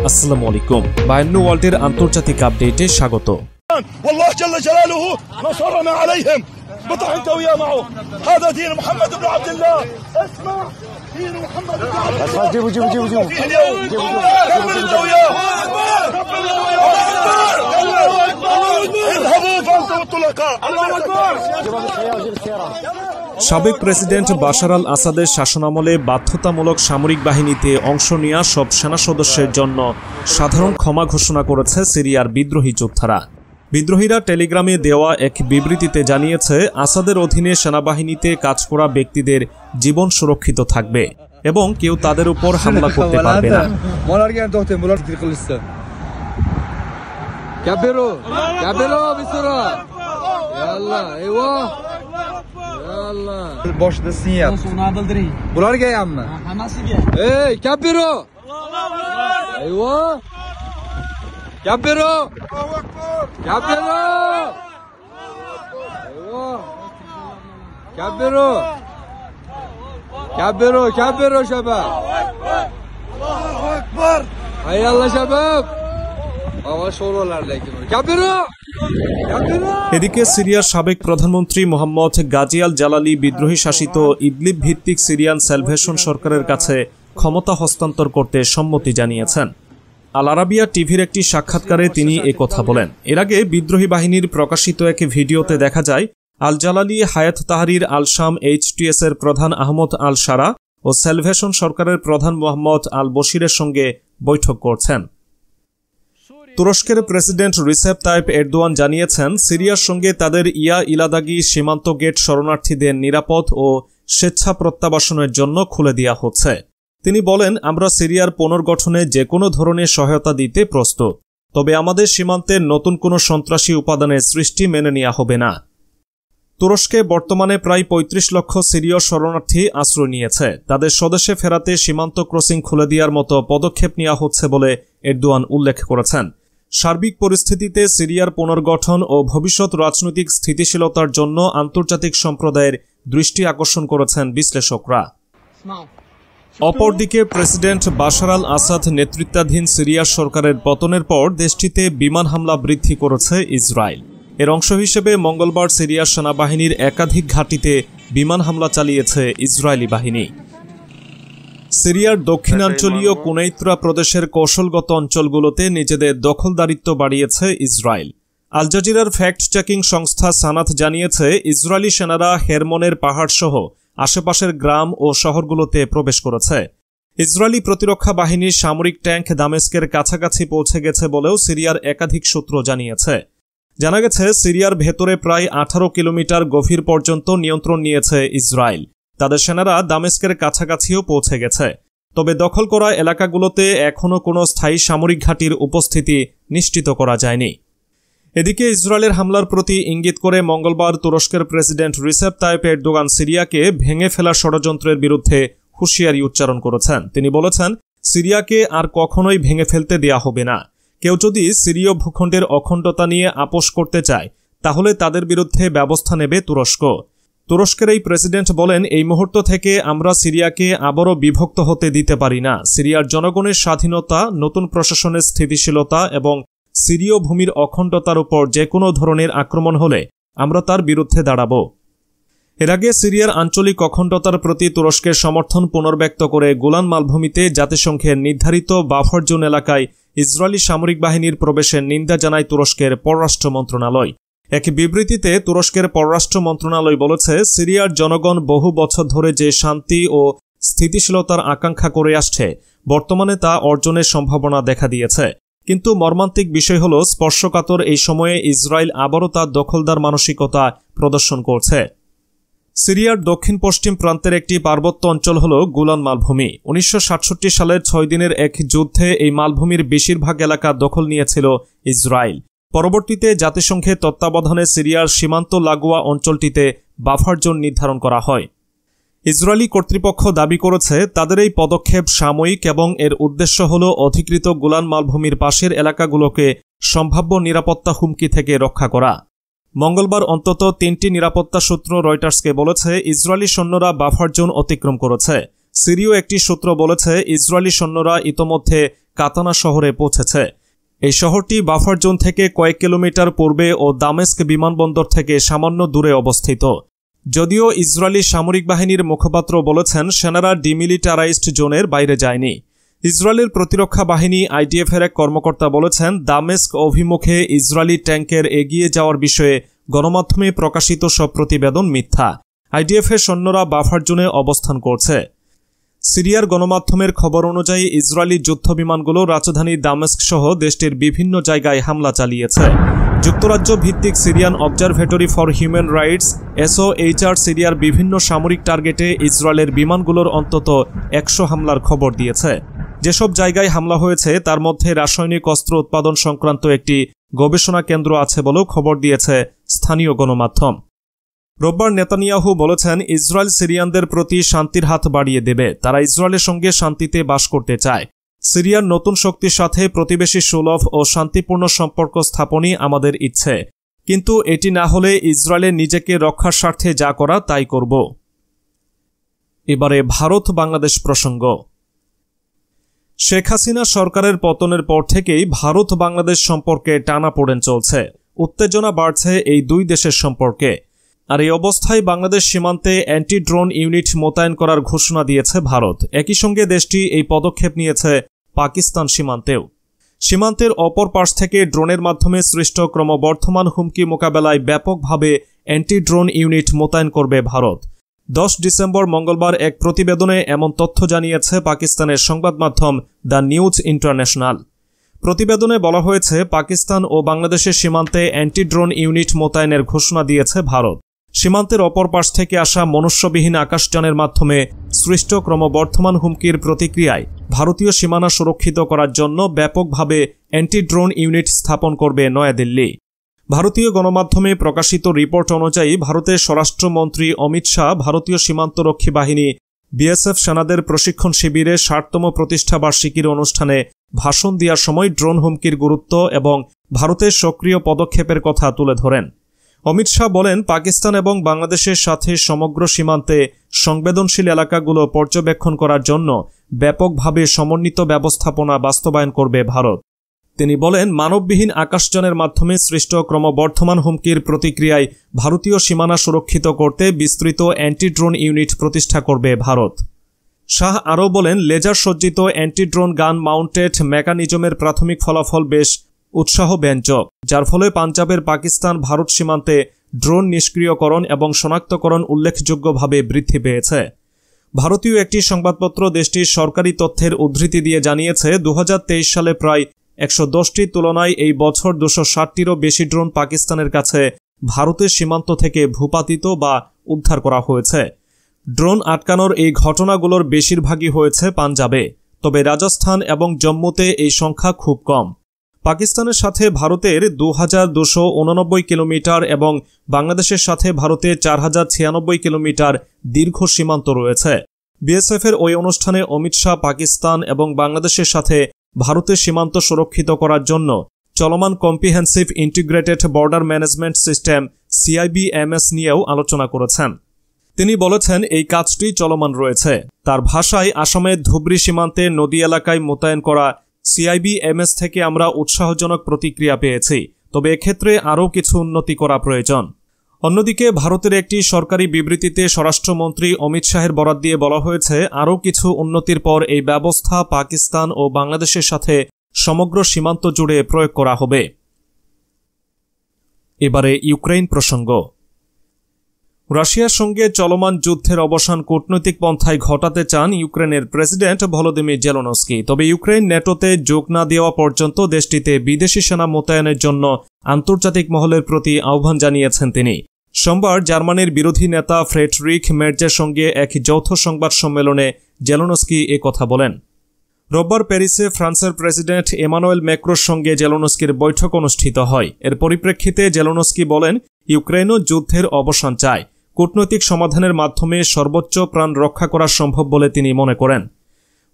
আসসালামু আলাইকুম। বায়ান্ন ওয়ার্ল্ডের আন্তর্জাতিক আপডেটে স্বাগত। والله جل جلاله نصرنا عليهم بطع انت وياه معه هذا دين محمد بن عبد الله اسمع دين محمد بن عبد الله جيبوا انت وياه اذهبوا فانتم الطلقاء الله اكبر। সাবেক প্রেসিডেন্ট বাশার আল আসাদের শাসনামলে বাধ্যতামূলক সামরিক বাহিনীতে অংশ নেওয়া সব সেনা সদস্যের জন্য সাধারণ ক্ষমা ঘোষণা করেছে সিরিয়ার বিদ্রোহী যোদ্ধারা। বিদ্রোহীরা টেলিগ্রামে দেওয়া এক বিবৃতিতে জানিয়েছে, আসাদের অধীনে সেনাবাহিনীতে কাজ করা ব্যক্তিদের জীবন সুরক্ষিত থাকবে এবং কেউ তাদের উপর হামলা করতে পারবে না। Boşta sinyal. Bular gelme. Hey, kabiro. Eyvah. Kabiro. Kabiro. Eyvah. Kabiro. Kabiro, kabiro şabab. Allahu Ekber. Hay Allah şabab. Avaş oralar lakin. Kabiro. এদিকে সিরিয়ার সাবেক প্রধানমন্ত্রী মোহাম্মদ গাজী আল জালালি বিদ্রোহী শাসিত ইদলিব ভিত্তিক সিরিয়ান স্যালভেশন সরকারের কাছে ক্ষমতা হস্তান্তর করতে সম্মতি জানিয়েছেন। আল আরাবিয়া টিভির একটি সাক্ষাৎকারে তিনি একথা বলেন। এর আগে বিদ্রোহী বাহিনীর প্রকাশিত এক ভিডিওতে দেখা যায়, আল জালালি হায়াত তাহরির আল শাম HTS এর প্রধান আহমদ আল সারা ও স্যালভেশন সরকারের প্রধান মোহাম্মদ আল বশিরের সঙ্গে বৈঠক করছেন। তুরস্কের প্রেসিডেন্ট রিসেপ তাইপ এরদোয়ান জানিয়েছেন, সিরিয়ার সঙ্গে তাদের ইলাদাগি সীমান্ত গেট শরণার্থীদের নিরাপদ ও স্বেচ্ছা প্রত্যাবাসনের জন্য খুলে দেওয়া হচ্ছে। তিনি বলেন, আমরা সিরিয়ার পুনর্গঠনে যে কোনো ধরনের সহায়তা দিতে প্রস্তুত, তবে আমাদের সীমান্তে নতুন কোনো সন্ত্রাসী উপাদানের সৃষ্টি মেনে নেওয়া হবে না। তুরস্কে বর্তমানে প্রায় ৩৫ লক্ষ সিরীয় শরণার্থী আশ্রয় নিয়েছে। তাদের স্বদেশে ফেরাতে সীমান্ত ক্রসিং খুলে দেওয়ার মতো পদক্ষেপ নেওয়া হচ্ছে বলে এরদোয়ান উল্লেখ করেছেন। সার্বিক পরিস্থিতিতে সিরিয়ার পুনর্গঠন ও ভবিষ্যৎ রাজনৈতিক স্থিতিশীলতার জন্য আন্তর্জাতিক সম্প্রদায়ের দৃষ্টি আকর্ষণ করেছেন বিশ্লেষকরা। অপরদিকে প্রেসিডেন্ট বাশার আল আসাদ নেতৃত্বাধীন সিরিয়ার সরকারের পতনের পর দেশটিতে বিমান হামলা বৃদ্ধি করেছে ইসরায়েল। এর অংশ হিসেবে মঙ্গলবার সিরিয়ার সেনাবাহিনীর একাধিক ঘাঁটিতে বিমান হামলা চালিয়েছে ইসরায়েলি বাহিনী। সিরিয়ার দক্ষিণাঞ্চলীয় কুনাইত্রা প্রদেশের কৌশলগত অঞ্চলগুলোতে নিজেদের দখলদারিত্ব বাড়িয়েছে ইসরায়েল। আল জাজিরার ফ্যাক্ট চেকিং সংস্থা সানাত জানিয়েছে, ইসরায়েলি সেনারা হেরমনের পাহাড়সহ আশেপাশের গ্রাম ও শহরগুলোতে প্রবেশ করেছে। ইসরায়েলি প্রতিরক্ষা বাহিনীর সামরিক ট্যাঙ্ক দামেস্কের কাছাকাছি পৌঁছে গেছে বলেও সিরিয়ার একাধিক সূত্র জানিয়েছে। জানা গেছে, সিরিয়ার ভেতরে প্রায় 18 কিলোমিটার গভীর পর্যন্ত নিয়ন্ত্রণ নিয়েছে ইসরায়েল। তাদের সেনারা দামেস্কের কাছাকাছিও পৌঁছে গেছে, তবে দখল করা এলাকাগুলোতে এখনও কোনো স্থায়ী সামরিক ঘাঁটির উপস্থিতি নিশ্চিত করা যায়নি। এদিকে ইসরায়েলের হামলার প্রতি ইঙ্গিত করে মঙ্গলবার তুরস্কের প্রেসিডেন্ট রিসেপ তাইপ এরদোগান সিরিয়াকে ভেঙে ফেলার ষড়যন্ত্রের বিরুদ্ধে হুঁশিয়ারি উচ্চারণ করেছেন। তিনি বলেছেন, সিরিয়াকে আর কখনোই ভেঙে ফেলতে দেয়া হবে না। কেউ যদি সিরীয় ভূখণ্ডের অখণ্ডতা নিয়ে আপোষ করতে চায়, তাহলে তাদের বিরুদ্ধে ব্যবস্থা নেবে তুরস্ক। তুরস্কের এই প্রেসিডেন্ট বলেন, এই মুহূর্ত থেকে আমরা সিরিয়াকে আবারও বিভক্ত হতে দিতে পারি না। সিরিয়ার জনগণের স্বাধীনতা, নতুন প্রশাসনের স্থিতিশীলতা এবং সিরীয় ভূমির অখণ্ডতার উপর যে কোনো ধরনের আক্রমণ হলে আমরা তার বিরুদ্ধে দাঁড়াব। এর আগে সিরিয়ার আঞ্চলিক অখণ্ডতার প্রতি তুরস্কের সমর্থন পুনর্ব্যক্ত করে গোলান মালভূমিতে জাতিসংঘের নির্ধারিত বাফার জোন এলাকায় ইসরায়েলি সামরিক বাহিনীর প্রবেশের নিন্দা জানায় তুরস্কের পররাষ্ট্র মন্ত্রণালয়। এক বিবৃতিতে তুরস্কের পররাষ্ট্র মন্ত্রণালয় বলেছে, সিরিয়ার জনগণ বহু বছর ধরে যে শান্তি ও স্থিতিশীলতার আকাঙ্ক্ষা করে আসছে, বর্তমানে তা অর্জনের সম্ভাবনা দেখা দিয়েছে। কিন্তু মর্মান্তিক বিষয় হল, স্পর্শকাতর এই সময়ে ইসরায়েল আবারও তার দখলদার মানসিকতা প্রদর্শন করছে। সিরিয়ার দক্ষিণ পশ্চিম প্রান্তের একটি পার্বত্য অঞ্চল হল গোলান মালভূমি। 1967 সালের 6 দিনের এক যুদ্ধে এই মালভূমির বেশিরভাগ এলাকা দখল নিয়েছিল ইসরায়েল। পরবর্তীতে জাতিসংঘের তত্ত্বাবধানে সিরিয়ার সীমান্ত লাগোয়া অঞ্চলটিতে বাফার জোন নির্ধারণ করা হয়। ইসরায়েলি কর্তৃপক্ষ দাবি করেছে, তাদের এই পদক্ষেপ সাময়িক এবং এর উদ্দেশ্য হল অধিকৃত গোলান মালভূমির পাশের এলাকাগুলোকে সম্ভাব্য নিরাপত্তা হুমকি থেকে রক্ষা করা। মঙ্গলবার অন্তত 3টি নিরাপত্তা সূত্র রয়টার্সকে বলেছে, ইসরায়েলি সৈন্যরা বাফার জোন অতিক্রম করেছে। সিরীয় একটি সূত্র বলেছে, ইসরায়েলি সৈন্যরা ইতোমধ্যে কাতানা শহরে পৌঁছেছে। এই শহরটি বাফার জোন থেকে কয়েক কিলোমিটার পূর্বে ও দামেস্ক বিমানবন্দর থেকে সামান্য দূরে অবস্থিত। যদিও ইসরায়েলি সামরিক বাহিনীর মুখপাত্র বলেছেন সেনারা ডিমিলিটারাইজড জোনের বাইরে যায়নি। ইসরায়েলের প্রতিরক্ষা বাহিনী আইডিএফের এক কর্মকর্তা বলেছেন দামেস্ক অভিমুখে ইসরায়েলি ট্যাঙ্কের এগিয়ে যাওয়ার বিষয়ে গণমাধ্যমে প্রকাশিত সব প্রতিবেদন মিথ্যা। আইডিএফের সৈন্যরা বাফার জোনে অবস্থান করছে। সিরিয়ার গণমাধ্যমের খবর অনুযায়ী ইসরায়েলি যুদ্ধবিমানগুলো রাজধানী দামেস্ক সহ দেশটির বিভিন্ন জায়গায় হামলা চালিয়েছে। যুক্তরাজ্য ভিত্তিক Syrian observatory for human rights SOHR সিরিয়ার বিভিন্ন সামরিক টার্গেটে ইসরায়েলের বিমানগুলোর অন্তত 100 হামলার খবর দিয়েছে। যেসব জায়গায় হামলা হয়েছে তার মধ্যে রাসায়নিক অস্ত্র উৎপাদন সংক্রান্ত একটি গবেষণা কেন্দ্র আছে বলেও খবর দিয়েছে স্থানীয় গণমাধ্যম। রোববার নেতানিয়াহু বলেছেন ইসরায়েল সিরিয়ানদের প্রতি শান্তির হাত বাড়িয়ে দেবে। তারা ইসরায়েলের সঙ্গে শান্তিতে বাস করতে চায়। সিরিয়ার নতুন শক্তির সাথে প্রতিবেশী সুলভ ও শান্তিপূর্ণ সম্পর্ক স্থাপনই আমাদের ইচ্ছে, কিন্তু এটি না হলে ইসরায়েলের নিজেকে রক্ষার স্বার্থে যা করা তাই করব। এবারে ভারত বাংলাদেশ প্রসঙ্গ। শেখ হাসিনা সরকারের পতনের পর থেকেই ভারত বাংলাদেশ সম্পর্কে টানাপোড়েন চলছে। উত্তেজনা বাড়ছে এই দুই দেশের সম্পর্কে। আর এই অবস্থায় বাংলাদেশ সীমান্তে অ্যান্টি ড্রোন ইউনিট মোতায়েন করার ঘোষণা দিয়েছে ভারত। একই সঙ্গে দেশটি এই পদক্ষেপ নিয়েছে পাকিস্তান সীমান্তেও। সীমান্তের অপর পাশ থেকে ড্রোনের মাধ্যমে সৃষ্ট ক্রমবর্ধমান হুমকি মোকাবেলায় ব্যাপকভাবে অ্যান্টি ড্রোন ইউনিট মোতায়েন করবে ভারত। 10 ডিসেম্বর মঙ্গলবার এক প্রতিবেদনে এমন তথ্য জানিয়েছে পাকিস্তানের সংবাদ মাধ্যম দ্য নিউজ ইন্টারন্যাশনাল। প্রতিবেদনে বলা হয়েছে পাকিস্তান ও বাংলাদেশের সীমান্তে অ্যান্টি ড্রোন ইউনিট মোতায়েনের ঘোষণা দিয়েছে ভারত। সীমান্তের অপর পাশ থেকে আসা মনুষ্যবিহীন আকাশযানের মাধ্যমে সৃষ্ট ক্রমবর্ধমান হুমকির প্রতিক্রিয়ায় ভারতীয় সীমানা সুরক্ষিত করার জন্য ব্যাপকভাবে অ্যান্টি ড্রোন ইউনিট স্থাপন করবে নয়াদিল্লি। ভারতীয় গণমাধ্যমে প্রকাশিত রিপোর্ট অনুযায়ী ভারতের স্বরাষ্ট্রমন্ত্রী অমিত শাহ ভারতীয় সীমান্তরক্ষী বাহিনী BSF সেনাদের প্রশিক্ষণ শিবিরে 60তম প্রতিষ্ঠাবার্ষিকীর অনুষ্ঠানে ভাষণ দেওয়ার সময় ড্রোন হুমকির গুরুত্ব এবং ভারতের সক্রিয় পদক্ষেপের কথা তুলে ধরেন। অমিত শাহ বলেন, পাকিস্তান এবং বাংলাদেশের সাথে সমগ্র সীমান্তে সংবেদনশীল এলাকাগুলো পর্যবেক্ষণ করার জন্য ব্যাপকভাবে সমন্বিত ব্যবস্থাপনা বাস্তবায়ন করবে ভারত। তিনি বলেন, মানববিহীন আকাশযানের মাধ্যমে সৃষ্ট ক্রমবর্ধমান হুমকির প্রতিক্রিয়ায় ভারতীয় সীমানা সুরক্ষিত করতে বিস্তৃত অ্যান্টি ড্রোন ইউনিট প্রতিষ্ঠা করবে ভারত। শাহ আরও বলেন, লেজার সজ্জিত অ্যান্টি ড্রোন গান মাউন্টেড মেকানিজমের প্রাথমিক ফলাফল বেশ উৎসাহব্যঞ্জক, যার ফলে পাঞ্জাবের পাকিস্তান ভারত সীমান্তে ড্রোন নিষ্ক্রিয়করণ এবং শনাক্তকরণ উল্লেখযোগ্যভাবে বৃদ্ধি পেয়েছে। ভারতীয় একটি সংবাদপত্র দেশটির সরকারি তথ্যের উদ্ধৃতি দিয়ে জানিয়েছে 2023 সালে প্রায় 110টির তুলনায় এই বছর 260টিরও বেশি ড্রোন পাকিস্তানের কাছে ভারতের সীমান্ত থেকে ভূপাতিত বা উদ্ধার করা হয়েছে। ড্রোন আটকানোর এই ঘটনাগুলোর বেশিরভাগই হয়েছে পাঞ্জাবে, তবে রাজস্থান এবং জম্মুতে এই সংখ্যা খুব কম। পাকিস্তানের সাথে ভারতের 2289 কিলোমিটার এবং বাংলাদেশের সাথে ভারতের 4096 কিলোমিটার দীর্ঘ সীমান্ত রয়েছে। বিএসএফের ওই অনুষ্ঠানে অমিত শাহ পাকিস্তান এবং বাংলাদেশের সাথে ভারতের সীমান্ত সুরক্ষিত করার জন্য চলমান comprehensive integrated border management system CIBMS নিয়েও আলোচনা করেছেন। তিনি বলেছেন, এই কাজটি চলমান রয়েছে। তার ভাষায়, আসামের ধুবরী সীমান্তে নদী এলাকায় মোতায়েন করা CIBMS থেকে আমরা উৎসাহজনক প্রতিক্রিয়া পেয়েছি, তবে এক্ষেত্রে আরও কিছু উন্নতি করা প্রয়োজন। অন্যদিকে ভারতের একটি সরকারি বিবৃতিতে স্বরাষ্ট্রমন্ত্রী অমিত শাহের বরাত দিয়ে বলা হয়েছে, আরও কিছু উন্নতির পর এই ব্যবস্থা পাকিস্তান ও বাংলাদেশের সাথে সমগ্র সীমান্ত জুড়ে প্রয়োগ করা হবে। এবারে ইউক্রেন প্রসঙ্গ। রাশিয়ার সঙ্গে চলমান যুদ্ধের অবসান কূটনৈতিক পন্থায় ঘটাতে চান ইউক্রেনের প্রেসিডেন্ট ভলোদিমির জেলেনস্কি। তবে ইউক্রেন ন্যাটোতে যোগ না দেওয়া পর্যন্ত দেশটিতে বিদেশি সেনা মোতায়েনের জন্য আন্তর্জাতিক মহলের প্রতি আহ্বান জানিয়েছেন তিনি। সোমবার জার্মানির বিরোধী নেতা ফ্রেডরিখ মের্জের সঙ্গে এক যৌথ সংবাদ সম্মেলনে জেলেনস্কি কথা বলেন। রোববার প্যারিসে ফ্রান্সের প্রেসিডেন্ট এমানুয়েল ম্যাক্রোর সঙ্গে জেলেনস্কির বৈঠক অনুষ্ঠিত হয়। এর পরিপ্রেক্ষিতে জেলেনস্কি বলেন, ইউক্রেনও যুদ্ধের অবসান চায়। কূটনৈতিক সমাধানের মাধ্যমে সর্বোচ্চ প্রাণ রক্ষা করা সম্ভব বলে তিনি মনে করেন।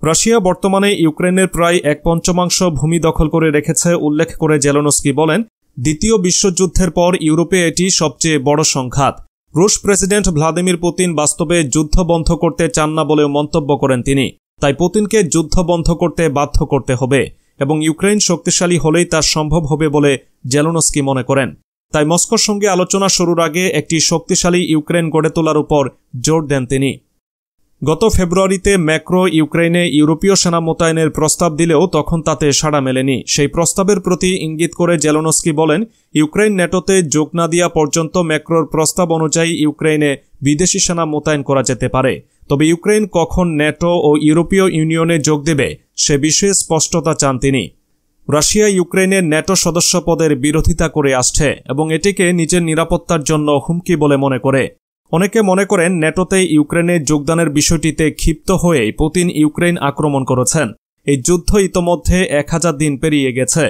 রাশিয়া বর্তমানে ইউক্রেনের প্রায় 1/5 ভূমি দখল করে রেখেছে উল্লেখ করে জেলেনস্কি বলেন, দ্বিতীয় বিশ্বযুদ্ধের পর ইউরোপে এটি সবচেয়ে বড় সংঘাত। রুশ প্রেসিডেন্ট ভ্লাদিমির পুতিন বাস্তবে যুদ্ধ বন্ধ করতে চান না বলেও মন্তব্য করেন তিনি। তাই পুতিনকে যুদ্ধ বন্ধ করতে বাধ্য করতে হবে এবং ইউক্রেন শক্তিশালী হলেই তা সম্ভব হবে বলে জেলেনস্কি মনে করেন। তাই মস্কোর সঙ্গে আলোচনা শুরুর আগে একটি শক্তিশালী ইউক্রেন গড়ে তোলার উপর জোর দেন তিনি। গত ফেব্রুয়ারিতে ম্যাক্রো ইউক্রেনে ইউরোপীয় সেনা মোতায়েনের প্রস্তাব দিলেও তখন তাতে সাড়া মেলেনি। সেই প্রস্তাবের প্রতি ইঙ্গিত করে জেলেনস্কি বলেন, ইউক্রেন ন্যাটোতে যোগ না দেওয়া পর্যন্ত ম্যাক্রোর প্রস্তাব অনুযায়ী ইউক্রেনে বিদেশি সেনা মোতায়েন করা যেতে পারে। তবে ইউক্রেন কখন ন্যাটো ও ইউরোপীয় ইউনিয়নে যোগ দেবে সে বিষয়ে স্পষ্টতা চান তিনি। রাশিয়া ইউক্রেনের ন্যাটো সদস্য পদের বিরোধিতা করে আসছে এবং এটিকে নিজের নিরাপত্তার জন্য হুমকি বলে মনে করে। অনেকে মনে করেন ন্যাটোতে ইউক্রেনের যোগদানের বিষয়টিতে ক্ষিপ্ত হয়েই পুতিন ইউক্রেন আক্রমণ করেছেন। এই যুদ্ধ ইতোমধ্যে 1000 দিন পেরিয়ে গেছে।